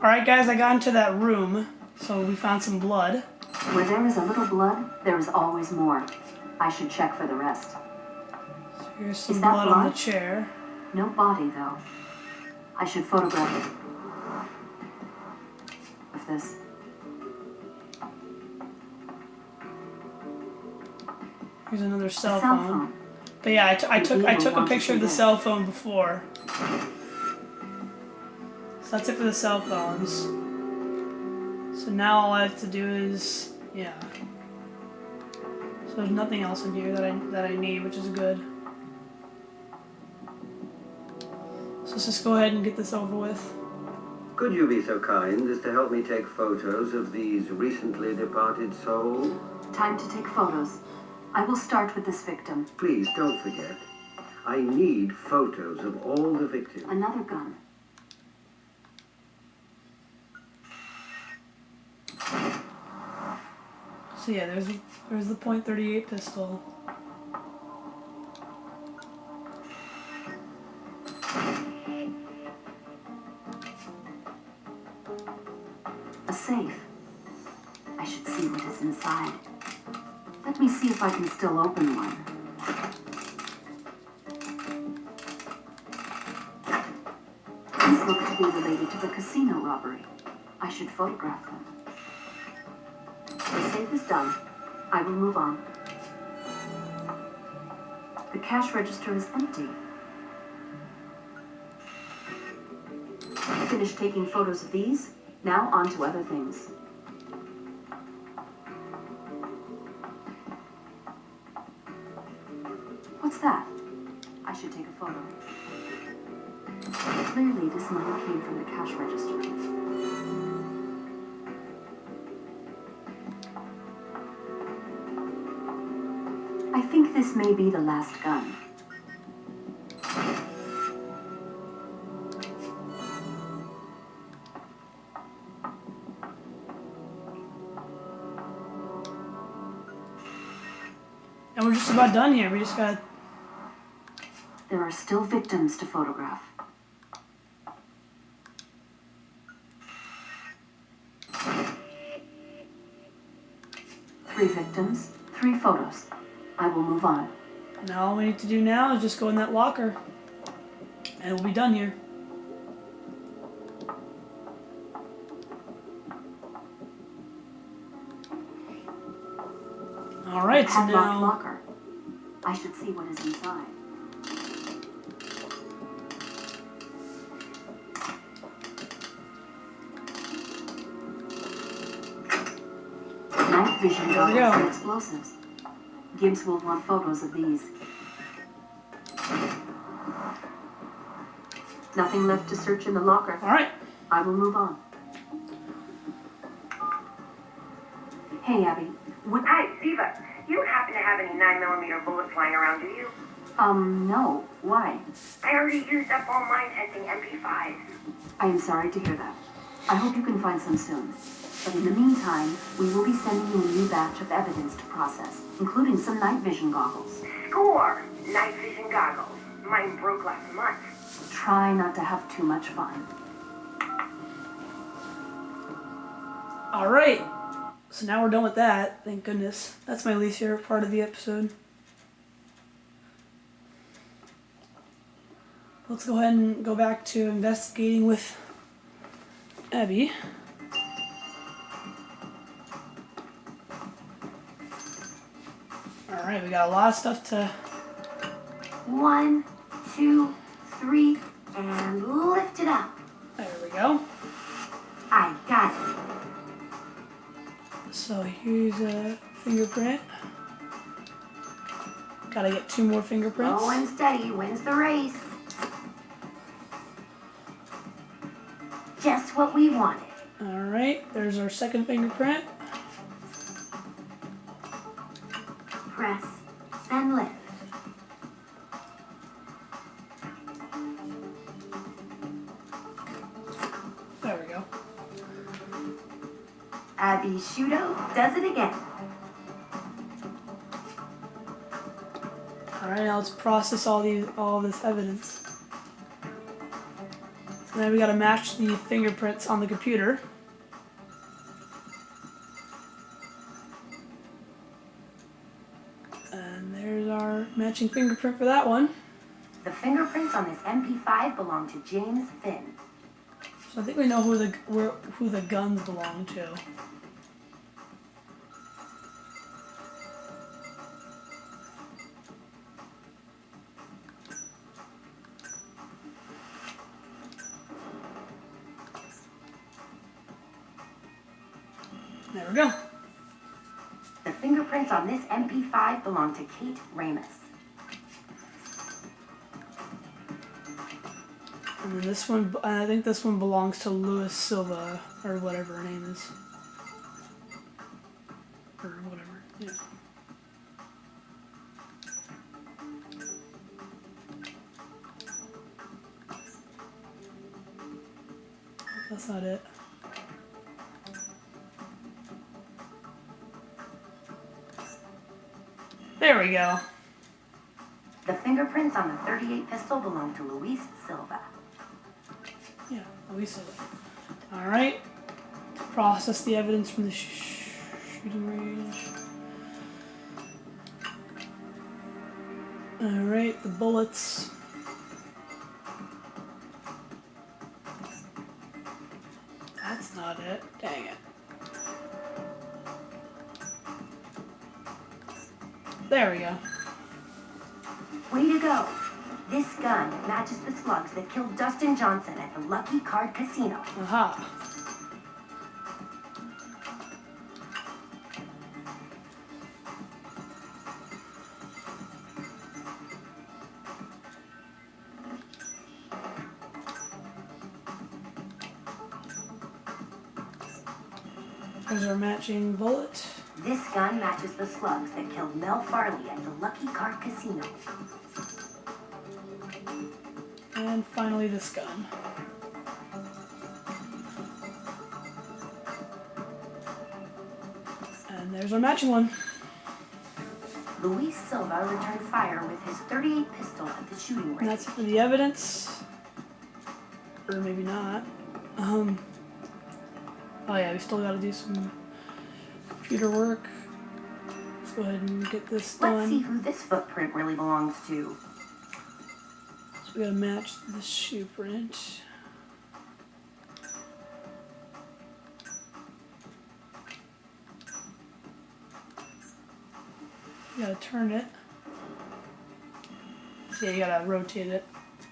Alright guys, I got into that room, so we found some blood. Where there is a little blood, there is always more. I should check for the rest. So here's some blood on the chair. No body, though. I should photograph it. Of this. Here's another cell phone. But yeah, I took a picture of the cell phone before. So that's it for the cell phones. So now all I have to do is, yeah. So there's nothing else in here that I need, which is good. So let's just go ahead and get this over with. Could you be so kind as to help me take photos of these recently departed souls? Time to take photos. I will start with this victim. Please don't forget. I need photos of all the victims. Another gun. So yeah, there's the .38 pistol. A safe. I should see what is inside. Let me see if I can still open one. These look to be related to the casino robbery. I should photograph them. The safe is done. I will move on. The cash register is empty. Finished taking photos of these. Now on to other things. What's that? I should take a photo. Clearly, this money came from the cash register. I think this may be the last gun. And we're just about done here. We just got... There are still victims to photograph. Three victims, 3 photos. I will move on. Now all we need to do now is just go in that locker. And we'll be done here. Alright, so now... locker. I should see what is inside. Night vision goggles and explosives. Gibbs will want photos of these. Nothing left to search in the locker. Alright. I will move on. Hey, Abby. Hi, Diva. You don't happen to have any 9mm bullets lying around, do you? No. Why? I already used up all mine testing MP5s. I am sorry to hear that. I hope you can find some soon. But in the meantime, we will be sending you a new batch of evidence to process, including some night vision goggles. Score! Night vision goggles. Mine broke last month. Try not to have too much fun. Alright. So now we're done with that. Thank goodness. That's my least favorite part of the episode. Let's go ahead and go back to investigating with Abby. Alright, we got a lot of stuff to... 1, 2, 3, and lift it up. There we go. I got it. So here's a fingerprint. Gotta get 2 more fingerprints. Slow and steady wins the race. Just what we wanted. Alright, there's our second fingerprint. Press and lift. There we go. Abby Shudo does it again. Alright, now let's process all this evidence. So And then we gotta match the fingerprints on the computer. And there's our matching fingerprint for that one. The fingerprints on this MP5 belong to James Finn. So I think we know who the guns belong to. There we go. The fingerprints on this MP5 belong to Kate Ramus. And then this one, I think this one belongs to Louis Silva, or whatever her name is. Or whatever, yeah. That's not it. There we go. The fingerprints on the .38 pistol belong to Luis Silva. Yeah, Louis Silva. Alright. Process the evidence from the shooting range. Alright, the bullets. That's not it. Dang it. There we go. Way to go! This gun matches the slugs that killed Dustin Johnson at the Lucky Card Casino. Aha. There's our matching bullet. This gun matches the slugs that killed Mel Farley at the Lucky Card Casino. And finally this gun. And there's our matching one. Luis Silva returned fire with his .38 pistol at the shooting And range. that's for the evidence. Or maybe not. Oh yeah, we still gotta do some computer work. Let's go ahead and get this done. Let's see who this footprint really belongs to. So we gotta match the shoe print. You gotta turn it. So yeah, you gotta rotate it.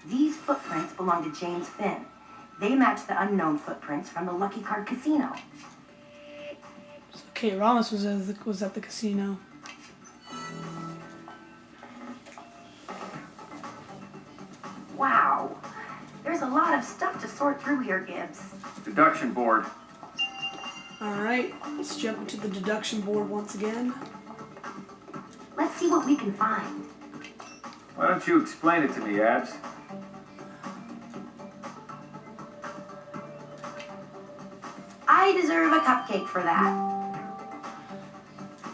These footprints belong to James Finn. They match the unknown footprints from the Lucky Card Casino. So Kate Ramos was at the casino. Wow. There's a lot of stuff to sort through here, Gibbs. Deduction board. Alright, let's jump into the deduction board once again. Let's see what we can find. Why don't you explain it to me, Abs? I deserve a cupcake for that.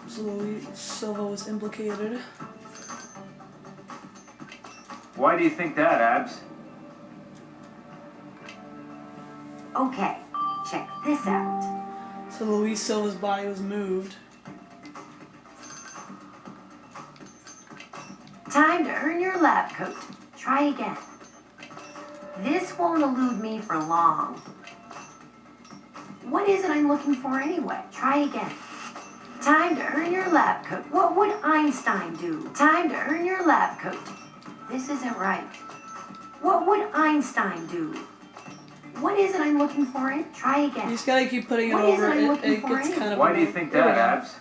So Luis Silva was implicated. Why do you think that, Abs? Okay, check this out. So Luis Silva's body was moved. Time to earn your lab coat. Try again. This won't elude me for long. What is it I'm looking for anyway? Try again. Time to earn your lab coat. What would Einstein do? Time to earn your lab coat. This isn't right. What would Einstein do? What is it I'm looking for? Try You again. just gotta keep putting it What is over. it I'm looking It for gets anyway? kind of. Why do you think There we that, go. Abs?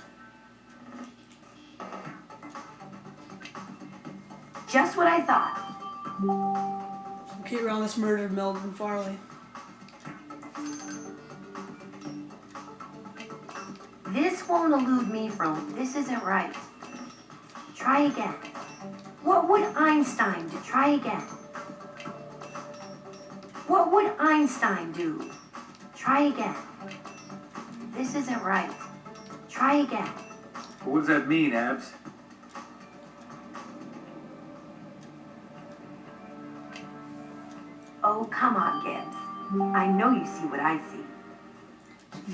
Just what I thought. So Kate Ramos murdered Melvin Farley. This won't elude me for. This isn't right. Try again. What would Einstein do? Try again. What would Einstein do? Try again. This isn't right. Try again. What does that mean, Abs? Oh, come on, Gibbs. I know you see what I see.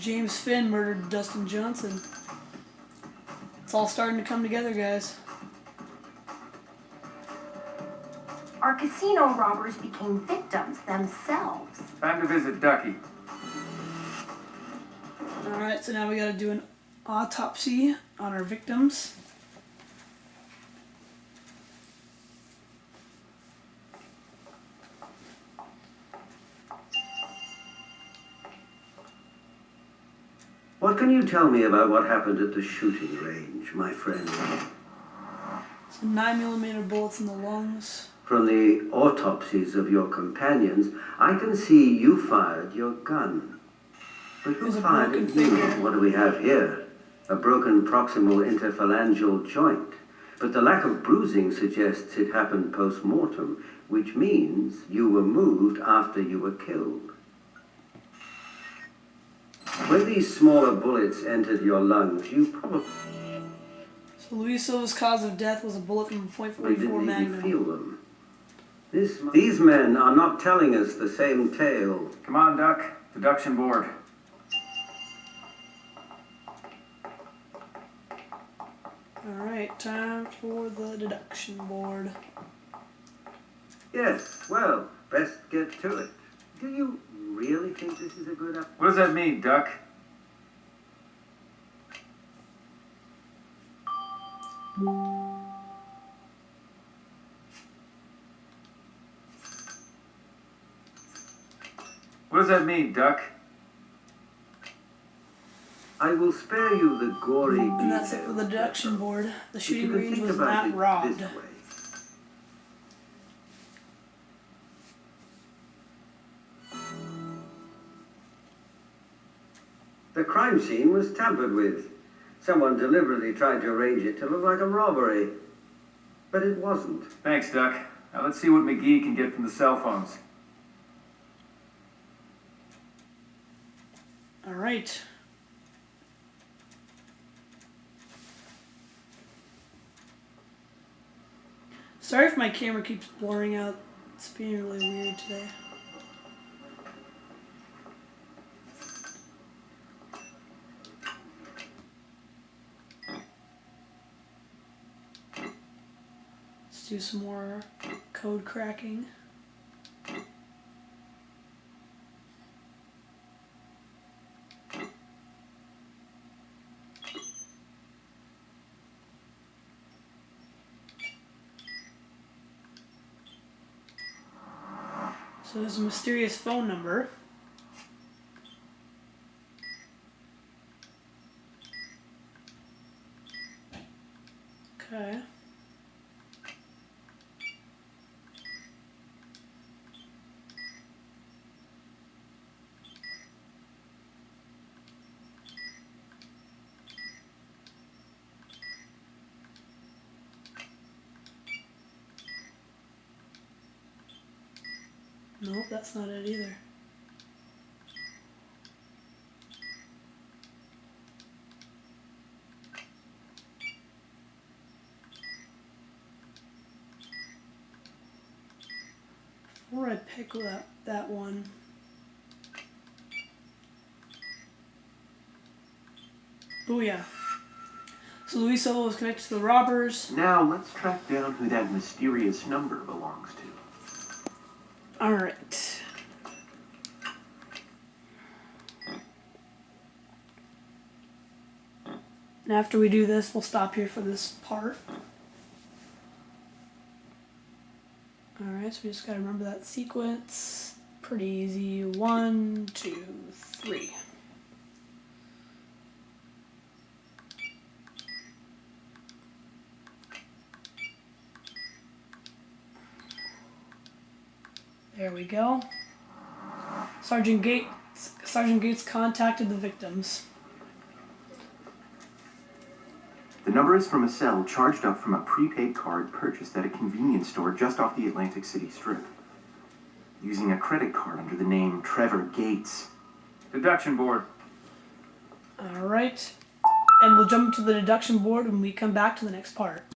James Finn murdered Dustin Johnson. It's all starting to come together, guys. Our casino robbers became victims themselves. Time to visit Ducky. Alright, so now we gotta do an autopsy on our victims. What can you tell me about what happened at the shooting range, my friend? Some 9mm bullets in the lungs. From the autopsies of your companions, I can see you fired your gun. But who There's a fired broken at you? finger. What do we have here? A broken proximal interphalangeal joint. But the lack of bruising suggests it happened post-mortem, which means you were moved after you were killed. When these smaller bullets entered your lungs, you probably So Luis Silva's cause of death was a bullet from a didn't .44 even Magnum. feel them. These men are not telling us the same tale. Come on, Duck. Deduction board. Alright, time for the deduction board. Yes, well, best get to it. Do you really think this is a good idea? What does that mean, Duck? What does that mean, Duck? I will spare you the gory details. And that's it for the deduction board. The But shooting you can range think was about not it robbed. this way. The crime scene was tampered with. Someone deliberately tried to arrange it to look like a robbery. But it wasn't. Thanks, Duck. Now let's see what McGee can get from the cell phones. Alright. Sorry if my camera keeps blurring out. It's being really weird today. Let's do some more code cracking. So there's a mysterious phone number. Okay. Nope, that's not it either. Before I pick that one, oh yeah. So Luis Silva was connected to the robbers. Now let's track down who that mysterious number belongs to. Alright. And after we do this, we'll stop here for this part. Alright, so we just gotta remember that sequence. Pretty easy. 1, 2, 3. There we go. Sergeant Gates contacted the victims. The number is from a cell charged up from a prepaid card purchased at a convenience store just off the Atlantic City Strip, using a credit card under the name Trevor Gates. Deduction board. Alright. And we'll jump to the deduction board when we come back to the next part.